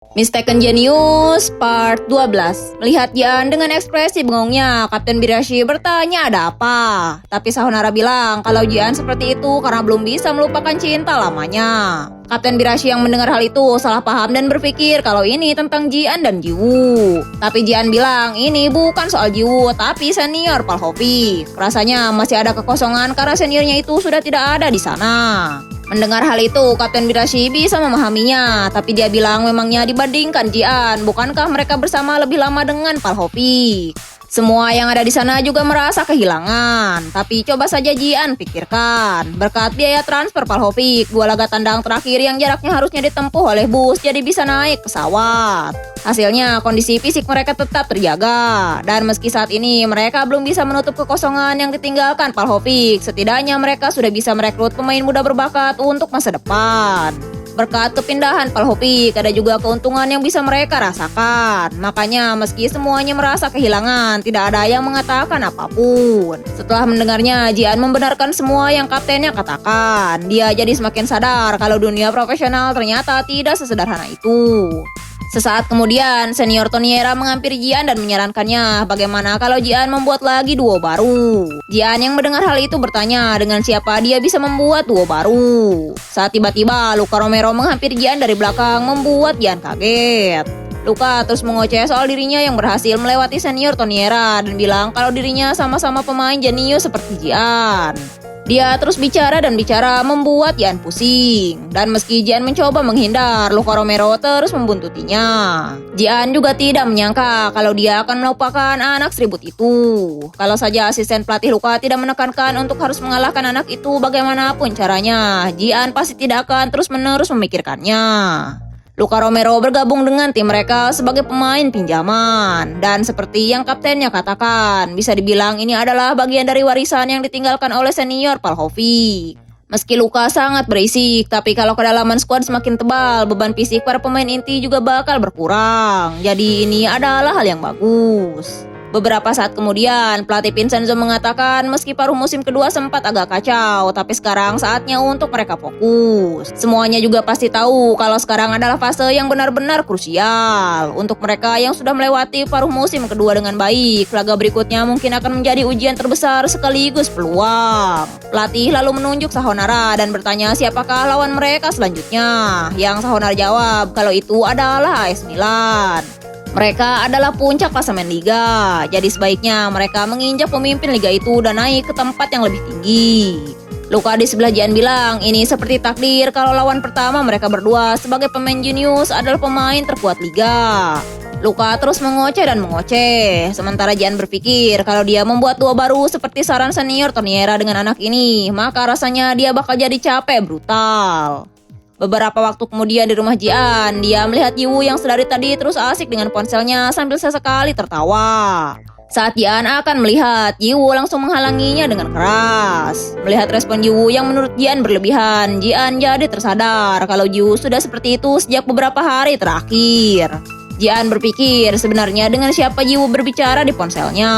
Mistaken Genius Part 12. Melihat Jian dengan ekspresi bengongnya, Kapten Birashi bertanya ada apa. Tapi Sayonara bilang kalau Jian seperti itu karena belum bisa melupakan cinta lamanya. Kapten Birashi yang mendengar hal itu salah paham dan berpikir kalau ini tentang Jian dan Jiwoo. Tapi Jian bilang ini bukan soal Jiwoo tapi senior Palhovic. Rasanya masih ada kekosongan karena seniornya itu sudah tidak ada di sana. Mendengar hal itu, Kapten Birashi bisa memahaminya, tapi dia bilang memangnya dibandingkan Jian, bukankah mereka bersama lebih lama dengan Palhovic? Semua yang ada di sana juga merasa kehilangan, tapi coba saja Jian pikirkan. Berkat biaya transfer Palhovic, 2 laga tandang terakhir yang jaraknya harusnya ditempuh oleh bus jadi bisa naik pesawat. Hasilnya, kondisi fisik mereka tetap terjaga. Dan meski saat ini mereka belum bisa menutup kekosongan yang ditinggalkan Palhovic, setidaknya mereka sudah bisa merekrut pemain muda berbakat untuk masa depan. Berkat kepindahan Palhovic, ada juga keuntungan yang bisa mereka rasakan. Makanya meski semuanya merasa kehilangan, tidak ada yang mengatakan apapun. Setelah mendengarnya, Jian membenarkan semua yang kaptennya katakan. Dia jadi semakin sadar kalau dunia profesional ternyata tidak sesederhana itu. Sesaat kemudian, senior Toniera menghampiri Jian dan menyarankannya bagaimana kalau Jian membuat lagi duo baru. Jian yang mendengar hal itu bertanya dengan siapa dia bisa membuat duo baru. Saat tiba-tiba, Luca Romero menghampiri Jian dari belakang membuat Jian kaget. Luca terus mengoceh soal dirinya yang berhasil melewati senior Toniera dan bilang kalau dirinya sama-sama pemain jenius seperti Jian. Dia terus bicara dan bicara membuat Jian pusing. Dan meski Jian mencoba menghindar, Luca Romero terus membuntutinya. Jian juga tidak menyangka kalau dia akan melupakan anak seribut itu. Kalau saja asisten pelatih Luca tidak menekankan untuk harus mengalahkan anak itu bagaimanapun caranya, Jian pasti tidak akan terus-menerus memikirkannya. Luca Romero bergabung dengan tim mereka sebagai pemain pinjaman. Dan seperti yang kaptennya katakan, bisa dibilang ini adalah bagian dari warisan yang ditinggalkan oleh senior Palhovic. Meski Luca sangat berisik, tapi kalau kedalaman skuad semakin tebal, beban fisik para pemain inti juga bakal berkurang. Jadi ini adalah hal yang bagus. Beberapa saat kemudian, pelatih Vincenzo mengatakan meski paruh musim kedua sempat agak kacau, tapi sekarang saatnya untuk mereka fokus. Semuanya juga pasti tahu kalau sekarang adalah fase yang benar-benar krusial. Untuk mereka yang sudah melewati paruh musim kedua dengan baik, laga berikutnya mungkin akan menjadi ujian terbesar sekaligus peluang. Pelatih lalu menunjuk Sayonara dan bertanya siapakah lawan mereka selanjutnya. Yang Sayonara jawab kalau itu adalah AS Milan. Mereka adalah puncak klasemen Liga, jadi sebaiknya mereka menginjak pemimpin Liga itu dan naik ke tempat yang lebih tinggi. Luca di sebelah Jian bilang, ini seperti takdir kalau lawan pertama mereka berdua sebagai pemain jenius adalah pemain terkuat Liga. Luca terus mengoceh dan mengoceh, sementara Jian berpikir kalau dia membuat duo baru seperti saran senior Toniera dengan anak ini, maka rasanya dia bakal jadi capek brutal. Beberapa waktu kemudian di rumah Jian, dia melihat Jiwoo yang sedari tadi terus asik dengan ponselnya sambil sesekali tertawa. Saat Jian akan melihat, Jiwoo langsung menghalanginya dengan keras. Melihat respon Jiwoo yang menurut Jian berlebihan, Jian jadi tersadar kalau Jiwoo sudah seperti itu sejak beberapa hari terakhir. Jian berpikir sebenarnya dengan siapa Jiwoo berbicara di ponselnya.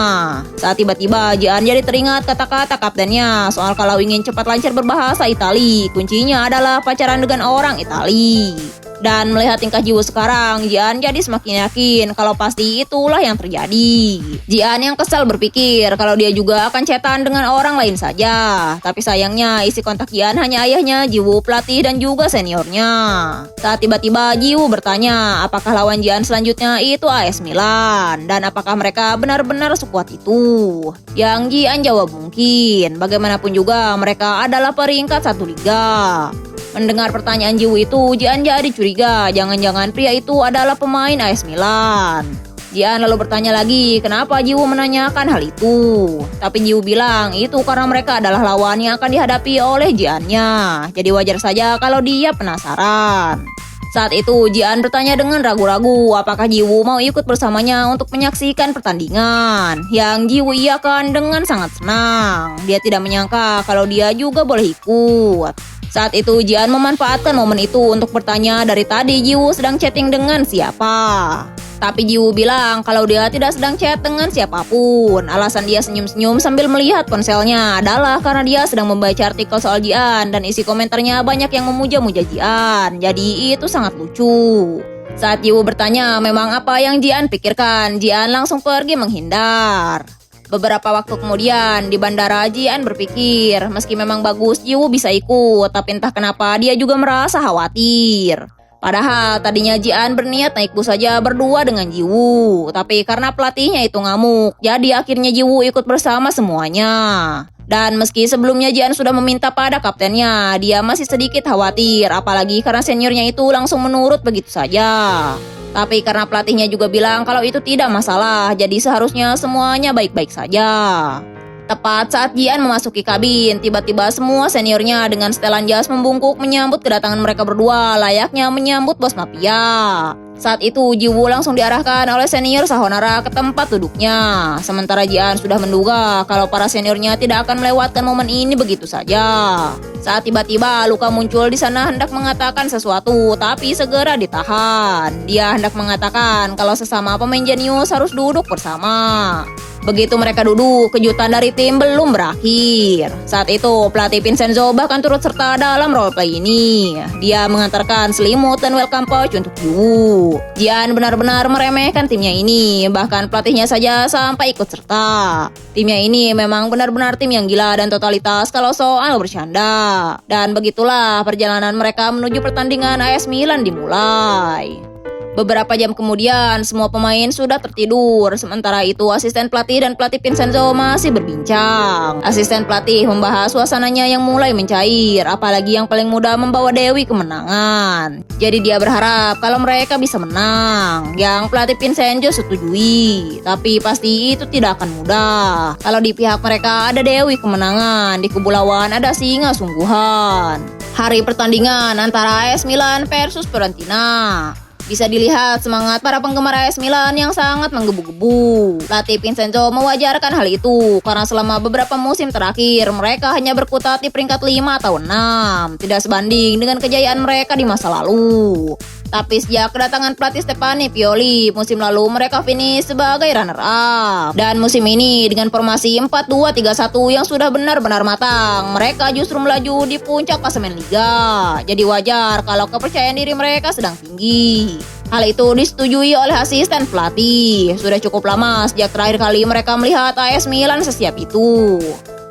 Saat tiba-tiba Jian jadi teringat kata-kata kaptennya soal kalau ingin cepat lancar berbahasa Itali, kuncinya adalah pacaran dengan orang Itali. Dan melihat tingkah Jiwoo sekarang, Jian jadi semakin yakin kalau pasti itulah yang terjadi. Jian yang kesal berpikir kalau dia juga akan chatan dengan orang lain saja. Tapi sayangnya isi kontak Jian hanya ayahnya, Jiwoo, pelatih dan juga seniornya. Saat tiba-tiba Jiwoo bertanya apakah lawan Jian selanjutnya itu AS Milan. Dan apakah mereka benar-benar sekuat itu. Yang Jian jawab mungkin. Bagaimanapun juga mereka adalah peringkat 1 Liga. Mendengar pertanyaan Jiwoo itu, Jian jadi curiga, jangan-jangan pria itu adalah pemain AS Milan. Jian lalu bertanya lagi, kenapa Jiwoo menanyakan hal itu? Tapi Jiwoo bilang, itu karena mereka adalah lawan yang akan dihadapi oleh Jiannya. Jadi wajar saja kalau dia penasaran. Saat itu, Jian bertanya dengan ragu-ragu apakah Jiwoo mau ikut bersamanya untuk menyaksikan pertandingan. Yang Jiwoo iakan dengan sangat senang. Dia tidak menyangka kalau dia juga boleh ikut. Saat itu Jian memanfaatkan momen itu untuk bertanya dari tadi Jiwoo sedang chatting dengan siapa. Tapi Jiwoo bilang kalau dia tidak sedang chat dengan siapapun. Alasan dia senyum-senyum sambil melihat ponselnya adalah karena dia sedang membaca artikel soal Jian dan isi komentarnya banyak yang memuja-muja Jian. Jadi itu sangat lucu. Saat Jiwoo bertanya memang apa yang Jian pikirkan, Jian langsung pergi menghindar. Beberapa waktu kemudian, di bandara Jian berpikir, meski memang bagus Jiwoo bisa ikut, tapi entah kenapa dia juga merasa khawatir. Padahal tadinya Jian berniat naik bus saja berdua dengan Jiwoo, tapi karena pelatihnya itu ngamuk, jadi akhirnya Jiwoo ikut bersama semuanya. Dan meski sebelumnya Jian sudah meminta pada kaptennya, dia masih sedikit khawatir, apalagi karena seniornya itu langsung menurut begitu saja. Tapi karena pelatihnya juga bilang kalau itu tidak masalah, jadi seharusnya semuanya baik-baik saja. Tepat saat Jian memasuki kabin, tiba-tiba semua seniornya dengan setelan jas membungkuk menyambut kedatangan mereka berdua, layaknya menyambut bos mafia. Saat itu Jiwoo langsung diarahkan oleh senior Sahonara ke tempat duduknya. Sementara Jian sudah menduga kalau para seniornya tidak akan melewatkan momen ini begitu saja. Saat tiba-tiba Luka muncul di sana hendak mengatakan sesuatu, tapi segera ditahan. Dia hendak mengatakan kalau sesama pemain jenius harus duduk bersama. Begitu mereka duduk, kejutan dari tim belum berakhir. Saat itu, pelatih Vincenzo bahkan turut serta dalam roleplay ini. Dia mengantarkan selimut dan welcome pouch untuk Jiwoo. Jian benar-benar meremehkan timnya ini, bahkan pelatihnya saja sampai ikut serta. Timnya ini memang benar-benar tim yang gila dan totalitas kalau soal bercanda. Dan begitulah perjalanan mereka menuju pertandingan AS Milan dimulai. Beberapa jam kemudian, semua pemain sudah tertidur. Sementara itu, asisten pelatih dan pelatih Vincenzo masih berbincang. Asisten pelatih membahas suasananya yang mulai mencair, apalagi yang paling muda membawa Dewi kemenangan. Jadi dia berharap kalau mereka bisa menang. Yang pelatih Vincenzo setujui, tapi pasti itu tidak akan mudah. Kalau di pihak mereka ada Dewi kemenangan, di kubu lawan ada singa sungguhan. Hari pertandingan antara AS Milan versus Fiorentina. Bisa dilihat semangat para penggemar AS Milan yang sangat menggebu-gebu. Pelatih Vincenzo mewajarkan hal itu karena selama beberapa musim terakhir mereka hanya berkutat di peringkat 5 atau 6, tidak sebanding dengan kejayaan mereka di masa lalu. Tapi sejak kedatangan pelatih Stefano Pioli, musim lalu mereka finish sebagai runner-up. Dan musim ini dengan formasi 4-2-3-1 yang sudah benar-benar matang, mereka justru melaju di puncak klasemen Liga. Jadi wajar kalau kepercayaan diri mereka sedang tinggi. Hal itu disetujui oleh asisten pelatih. Sudah cukup lama sejak terakhir kali mereka melihat AS Milan sesiap itu.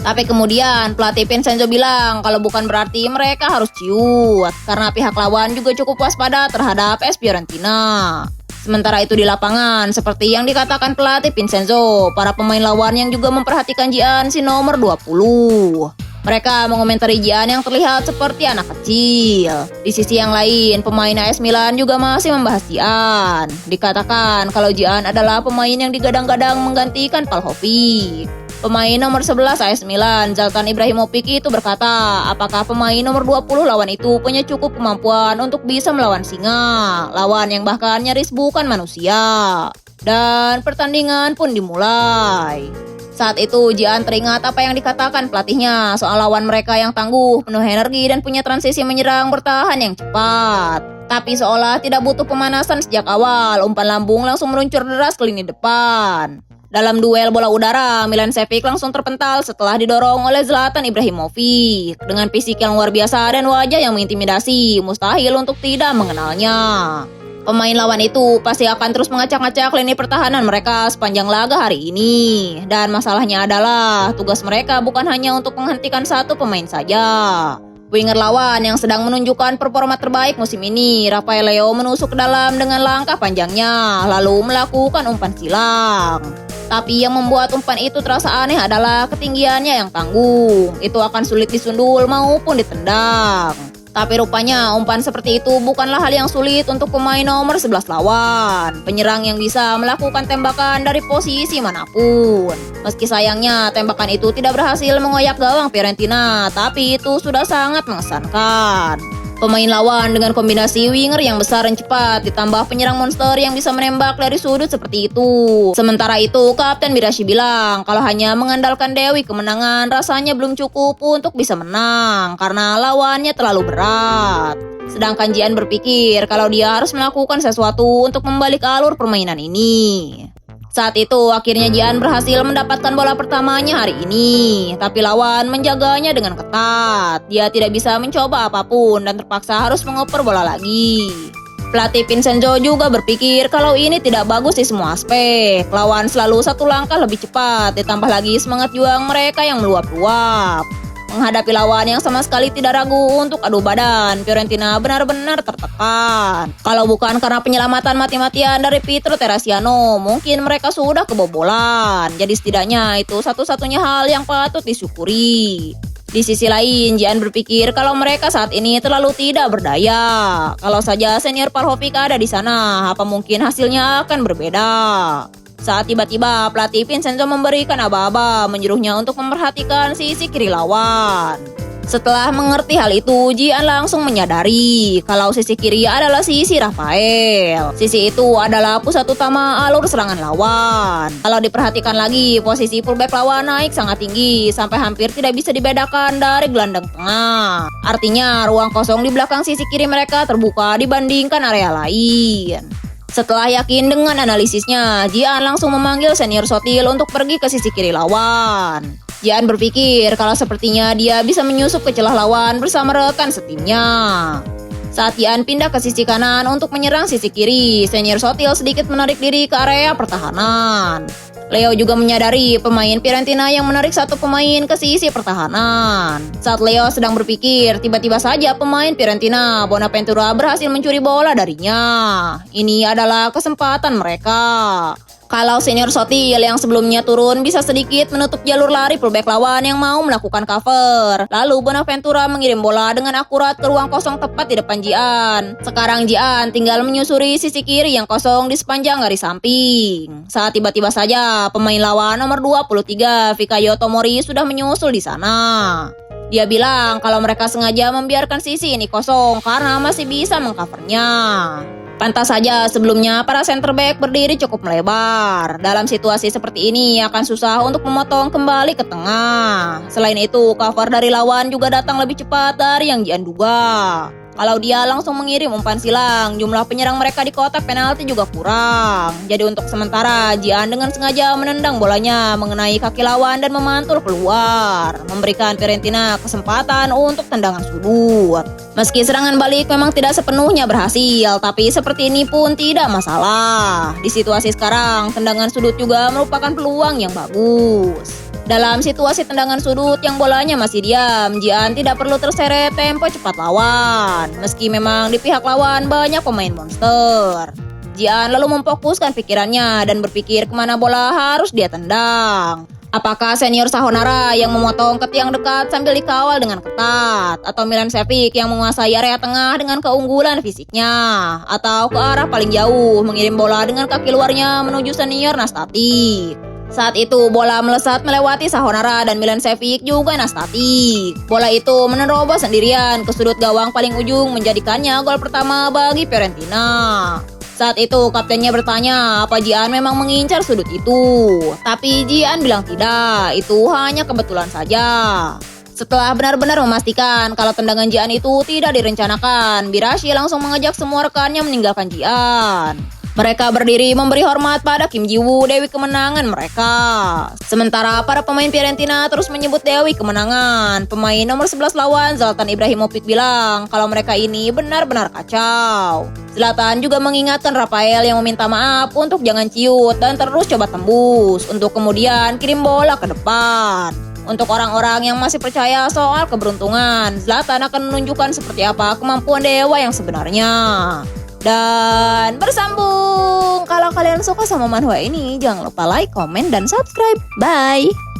Tapi kemudian pelatih Vincenzo bilang kalau bukan berarti mereka harus ciut, karena pihak lawan juga cukup waspada terhadap AS Fiorentina. Sementara itu di lapangan, seperti yang dikatakan pelatih Vincenzo, para pemain lawan yang juga memperhatikan Jian si nomor 20. Mereka mengomentari Jian yang terlihat seperti anak kecil. Di sisi yang lain, pemain AS Milan juga masih membahas Jian. Dikatakan kalau Jian adalah pemain yang digadang-gadang menggantikan Vlahovic. Pemain nomor 11 AS Milan, Zlatan Ibrahimovic itu berkata, apakah pemain nomor 20 lawan itu punya cukup kemampuan untuk bisa melawan singa, lawan yang bahkan nyaris bukan manusia. Dan pertandingan pun dimulai. Saat itu Jian teringat apa yang dikatakan pelatihnya soal lawan mereka yang tangguh, penuh energi dan punya transisi menyerang bertahan yang cepat. Tapi seolah tidak butuh pemanasan sejak awal, umpan lambung langsung meluncur deras ke lini depan. Dalam duel bola udara, Milancevic langsung terpental setelah didorong oleh Zlatan Ibrahimovic. Dengan fisik yang luar biasa dan wajah yang mengintimidasi, mustahil untuk tidak mengenalnya. Pemain lawan itu pasti akan terus mengacak-ngacak lini pertahanan mereka sepanjang laga hari ini. Dan masalahnya adalah, tugas mereka bukan hanya untuk menghentikan satu pemain saja. Winger lawan yang sedang menunjukkan performa terbaik musim ini, Rafael Leo menusuk ke dalam dengan langkah panjangnya, lalu melakukan umpan silang. Tapi yang membuat umpan itu terasa aneh adalah ketinggiannya yang tanggung. Itu akan sulit disundul maupun ditendang. Tapi rupanya umpan seperti itu bukanlah hal yang sulit untuk pemain nomor 11 lawan. Penyerang yang bisa melakukan tembakan dari posisi manapun. Meski sayangnya tembakan itu tidak berhasil mengoyak gawang Fiorentina, tapi itu sudah sangat mengesankan. Pemain lawan dengan kombinasi winger yang besar dan cepat ditambah penyerang monster yang bisa menembak dari sudut seperti itu. Sementara itu, Kapten Birashi bilang kalau hanya mengandalkan Dewi kemenangan rasanya belum cukup untuk bisa menang karena lawannya terlalu berat. Sedangkan Jian berpikir kalau dia harus melakukan sesuatu untuk membalik alur permainan ini. Saat itu akhirnya Jian berhasil mendapatkan bola pertamanya hari ini, tapi lawan menjaganya dengan ketat. Dia tidak bisa mencoba apapun dan terpaksa harus mengoper bola lagi. Pelatih Vincenzo juga berpikir kalau ini tidak bagus di semua aspek. Lawan selalu satu langkah lebih cepat, ditambah lagi semangat juang mereka yang meluap-luap. Menghadapi lawan yang sama sekali tidak ragu untuk adu badan, Fiorentina benar-benar tertekan. Kalau bukan karena penyelamatan mati-matian dari Pietro Terracciano, mungkin mereka sudah kebobolan. Jadi setidaknya itu satu-satunya hal yang patut disyukuri. Di sisi lain, Jian berpikir kalau mereka saat ini terlalu tidak berdaya. Kalau saja senior Vlahovic ada di sana, apa mungkin hasilnya akan berbeda? Saat tiba-tiba pelatih Vincenzo memberikan aba-aba, menyuruhnya untuk memperhatikan sisi kiri lawan. Setelah mengerti hal itu, Jian langsung menyadari kalau sisi kiri adalah sisi Rafael. Sisi itu adalah pusat utama alur serangan lawan. Kalau diperhatikan lagi, posisi fullback lawan naik sangat tinggi sampai hampir tidak bisa dibedakan dari gelandang tengah. Artinya, ruang kosong di belakang sisi kiri mereka terbuka dibandingkan area lain. Setelah yakin dengan analisisnya, Jian langsung memanggil senior Sotil untuk pergi ke sisi kiri lawan. Jian berpikir kalau sepertinya dia bisa menyusup ke celah lawan bersama rekan setimnya. Saat Jian pindah ke sisi kanan untuk menyerang sisi kiri, senior Sotil sedikit menarik diri ke area pertahanan. Leo juga menyadari pemain Fiorentina yang menarik satu pemain ke sisi pertahanan. Saat Leo sedang berpikir, tiba-tiba saja pemain Fiorentina, Bonaventura, berhasil mencuri bola darinya. Ini adalah kesempatan mereka. Kalau senior Sotil yang sebelumnya turun bisa sedikit menutup jalur lari fullback lawan yang mau melakukan cover. Lalu Bonaventura mengirim bola dengan akurat ke ruang kosong tepat di depan Jian. Sekarang Jian tinggal menyusuri sisi kiri yang kosong di sepanjang garis samping. Saat tiba-tiba saja pemain lawan nomor 23, Fikayo Tomori, sudah menyusul di sana. Dia bilang kalau mereka sengaja membiarkan sisi ini kosong karena masih bisa mengcovernya. Pantas saja sebelumnya para center back berdiri cukup melebar. Dalam situasi seperti ini akan susah untuk memotong kembali ke tengah. Selain itu, cover dari lawan juga datang lebih cepat dari yang Jian duga. Kalau dia langsung mengirim umpan silang, jumlah penyerang mereka di kotak penalti juga kurang. Jadi untuk sementara, Jian dengan sengaja menendang bolanya mengenai kaki lawan dan memantul keluar, memberikan Fiorentina kesempatan untuk tendangan sudut. Meski serangan balik memang tidak sepenuhnya berhasil, tapi seperti ini pun tidak masalah. Di situasi sekarang, tendangan sudut juga merupakan peluang yang bagus. Dalam situasi tendangan sudut yang bolanya masih diam, Jian tidak perlu terseret tempo cepat lawan. Meski memang di pihak lawan banyak pemain monster. Jian lalu memfokuskan pikirannya dan berpikir kemana bola harus dia tendang. Apakah senior Sahonara yang memotong ke tiang dekat sambil dikawal dengan ketat? Atau Milansevic yang menguasai area tengah dengan keunggulan fisiknya? Atau ke arah paling jauh mengirim bola dengan kaki luarnya menuju senior Nastati? Saat itu bola melesat melewati Sahonara dan Milansevic juga Nastati. Bola itu menerobos sendirian ke sudut gawang paling ujung menjadikannya gol pertama bagi Fiorentina. Saat itu kaptennya bertanya apa Jian memang mengincar sudut itu. Tapi Jian bilang tidak, itu hanya kebetulan saja. Setelah benar-benar memastikan kalau tendangan Jian itu tidak direncanakan, Birashi langsung mengajak semua rekannya meninggalkan Jian. Mereka berdiri memberi hormat pada Kim Ji-woo, Dewi Kemenangan mereka. Sementara para pemain Fiorentina terus menyebut Dewi Kemenangan. Pemain nomor 11 lawan, Zlatan Ibrahimovic, bilang kalau mereka ini benar-benar kacau. Zlatan juga mengingatkan Rafael yang meminta maaf untuk jangan ciut dan terus coba tembus untuk kemudian kirim bola ke depan. Untuk orang-orang yang masih percaya soal keberuntungan, Zlatan akan menunjukkan seperti apa kemampuan dewa yang sebenarnya. Dan bersambung. Kalau kalian suka sama manhwa ini, jangan lupa like, komen, dan subscribe. Bye!